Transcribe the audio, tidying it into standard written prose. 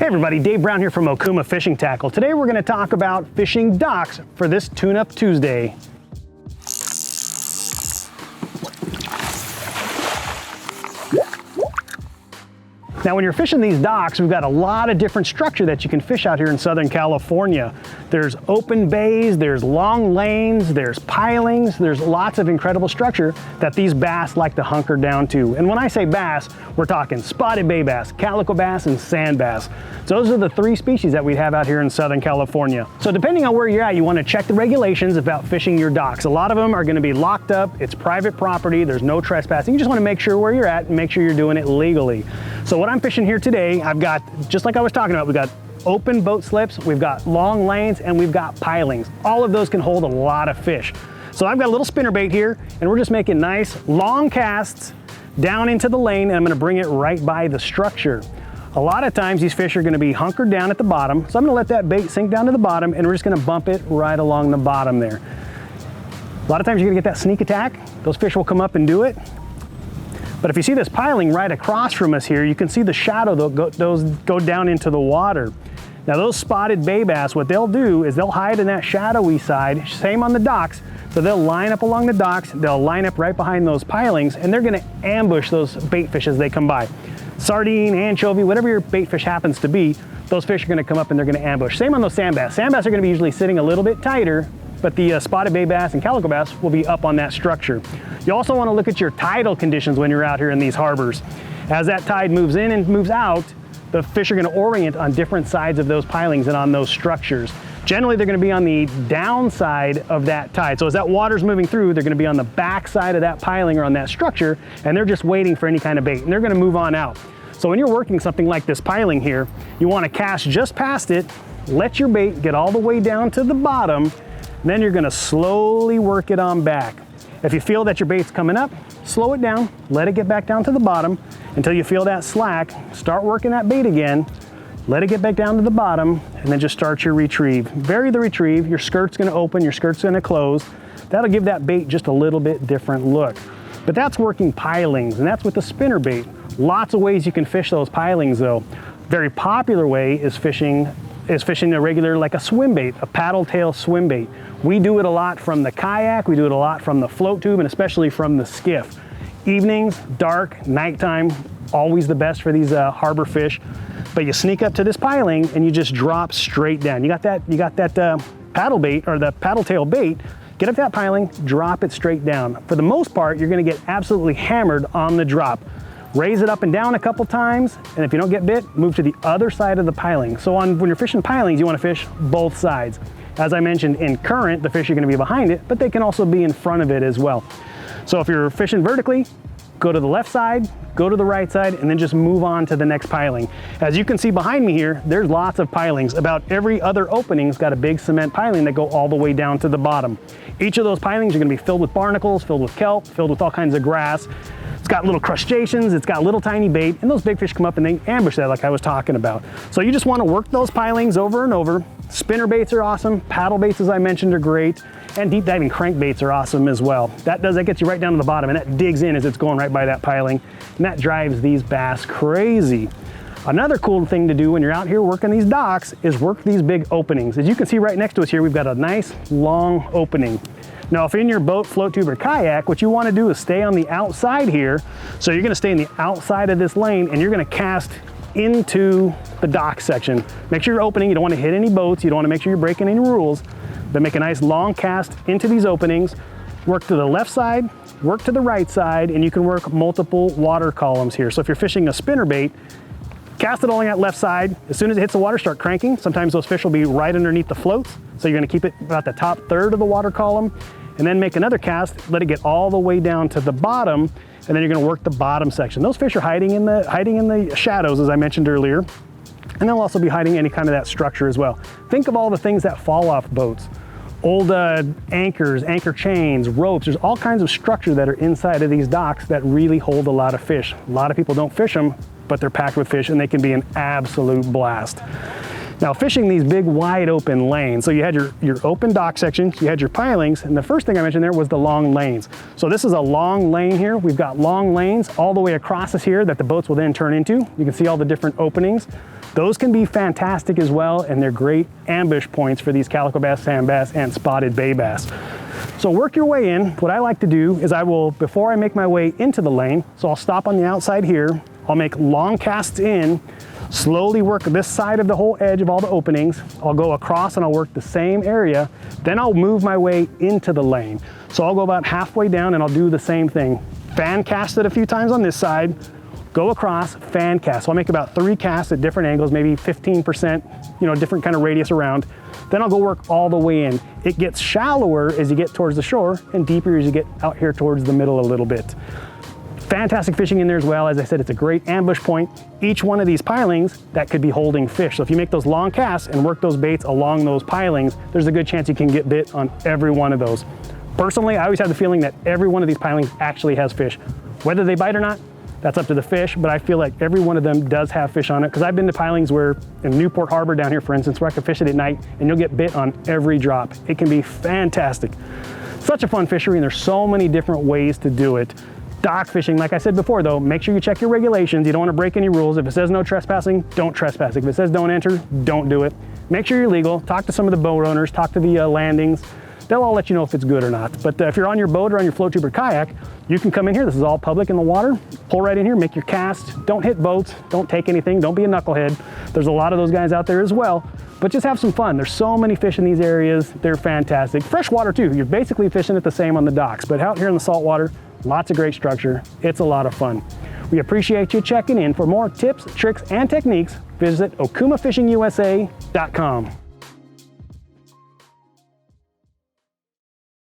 Hey everybody, Dave Brown here from Okuma Fishing Tackle. Today we're going to talk about fishing docks for this Tune-Up Tuesday. Now when you're fishing these docks, we've got a lot of different structure that you can fish out here in Southern California. There's open bays, there's long lanes, there's pilings, there's lots of incredible structure that these bass like to hunker down to. And when I say bass, we're talking spotted bay bass, calico bass, and sand bass. So those are the three species that we have out here in Southern California. So depending on where you're at, you want to check the regulations about fishing your docks. A lot of them are going to be locked up, it's private property, there's no trespassing. You just want to make sure where you're at and make sure you're doing it legally. So what I'm fishing here today, I've got, just like I was talking about, we've got open boat slips, we've got long lanes, and we've got pilings. All of those can hold a lot of fish. So I've got a little spinnerbait here, and we're just making nice long casts down into the lane, and I'm gonna bring it right by the structure. A lot of times these fish are gonna be hunkered down at the bottom, so I'm gonna let that bait sink down to the bottom, and we're just gonna bump it right along the bottom there. A lot of times you're gonna get that sneak attack. Those fish will come up and do it. But if you see this piling right across from us here, you can see the shadow those go down into the water. Now those spotted bay bass, what they'll do is they'll hide in that shadowy side, same on the docks, so they'll line up along the docks, they'll line up right behind those pilings, and they're gonna ambush those bait fish as they come by. Sardine, anchovy, whatever your bait fish happens to be, those fish are gonna come up and they're gonna ambush. Same on those sand bass. Sand bass are gonna be usually sitting a little bit tighter, but the spotted bay bass and calico bass will be up on that structure. You also want to look at your tidal conditions when you're out here in these harbors. As that tide moves in and moves out, the fish are going to orient on different sides of those pilings and on those structures. Generally, they're going to be on the downside of that tide. So as that water's moving through, they're going to be on the back side of that piling or on that structure, and they're just waiting for any kind of bait, and they're going to move on out. So when you're working something like this piling here, you want to cast just past it, let your bait get all the way down to the bottom, then you're gonna slowly work it on back. If you feel that your bait's coming up, slow it down, let it get back down to the bottom until you feel that slack. Start working that bait again, let it get back down to the bottom, and then just start your retrieve. Vary the retrieve, your skirt's gonna open, your skirt's gonna close. That'll give that bait just a little bit different look. But that's working pilings, and that's with the spinner bait. Lots of ways you can fish those pilings though. Very popular way is fishing a regular, like a swim bait, a paddle tail swim bait. We do it a lot from the kayak, we do it a lot from the float tube, and especially from the skiff. Evenings, dark, nighttime, always the best for these harbor fish. But you sneak up to this piling and you just drop straight down. You got that paddle bait or the paddle tail bait, get up that piling, drop it straight down. For the most part, you're gonna get absolutely hammered on the drop. Raise it up and down a couple times, and if you don't get bit, move to the other side of the piling. So when you're fishing pilings, you want to fish both sides. As I mentioned, in current, the fish are going to be behind it, but they can also be in front of it as well. So if you're fishing vertically, go to the left side, go to the right side, and then just move on to the next piling. As you can see behind me here, there's lots of pilings. About every other opening's got a big cement piling that go all the way down to the bottom. Each of those pilings are going to be filled with barnacles, filled with kelp, filled with all kinds of grass. It's got little crustaceans, it's got little tiny bait, and those big fish come up and they ambush that like I was talking about. So you just want to work those pilings over and over. Spinner baits are awesome, paddle baits, as I mentioned, are great, and deep diving crank baits are awesome as well. That gets you right down to the bottom, and that digs in as it's going right by that piling, and that drives these bass crazy. Another cool thing to do when you're out here working these docks is work these big openings. As you can see right next to us here, we've got a nice long opening. Now, if you're in your boat, float tube, or kayak, what you want to do is stay on the outside here. So you're going to stay in the outside of this lane, and you're going to cast into the dock section. Make sure you're opening. You don't want to hit any boats. You don't want to make sure you're breaking any rules. But make a nice long cast into these openings. Work to the left side, work to the right side, and you can work multiple water columns here. So if you're fishing a spinner bait, cast it along that left side. As soon as it hits the water, start cranking. Sometimes those fish will be right underneath the floats. So you're gonna keep it about the top third of the water column, and then make another cast, let it get all the way down to the bottom, and then you're gonna work the bottom section. Those fish are hiding in the shadows, as I mentioned earlier, and they'll also be hiding any kind of that structure as well. Think of all the things that fall off boats. Old anchors, anchor chains, ropes, there's all kinds of structure that are inside of these docks that really hold a lot of fish. A lot of people don't fish them, but they're packed with fish and they can be an absolute blast. Now fishing these big wide open lanes, so you had your open dock sections, you had your pilings, and the first thing I mentioned there was the long lanes. So this is a long lane here. We've got long lanes all the way across us here that the boats will then turn into. You can see all the different openings. Those can be fantastic as well, and they're great ambush points for these calico bass, sand bass, and spotted bay bass. So work your way in. What I like to do is I will, before I make my way into the lane, so I'll stop on the outside here, I'll make long casts in, slowly work this side of the whole edge of all the openings. I'll go across and I'll work the same area. Then I'll move my way into the lane. So I'll go about halfway down and I'll do the same thing. Fan cast it a few times on this side, go across, fan cast. So I'll make about 3 casts at different angles, maybe 15%, different kind of radius around. Then I'll go work all the way in. It gets shallower as you get towards the shore and deeper as you get out here towards the middle a little bit. Fantastic fishing in there as well. As I said, it's a great ambush point. Each one of these pilings, that could be holding fish. So if you make those long casts and work those baits along those pilings, there's a good chance you can get bit on every one of those. Personally, I always have the feeling that every one of these pilings actually has fish. Whether they bite or not, that's up to the fish, but I feel like every one of them does have fish on it, because I've been to pilings where, in Newport Harbor down here, for instance, where I can fish it at night and you'll get bit on every drop. It can be fantastic. Such a fun fishery, and there's so many different ways to do it. Dock fishing, like I said before though, make sure you check your regulations. You don't want to break any rules. If it says no trespassing, don't trespass. If it says don't enter, don't do it. Make sure you're legal. Talk to some of the boat owners, talk to the landings. They'll all let you know if it's good or not. But if you're on your boat or on your float tube or kayak, you can come in here. This is all public in the water. Pull right in here, make your cast. Don't hit boats, don't take anything, don't be a knucklehead. There's a lot of those guys out there as well. But just have some fun. There's so many fish in these areas. They're fantastic. Freshwater too. You're basically fishing it the same on the docks. But out here in the saltwater, lots of great structure. It's a lot of fun. We appreciate you checking in. For more tips, tricks, and techniques, visit okumafishingusa.com.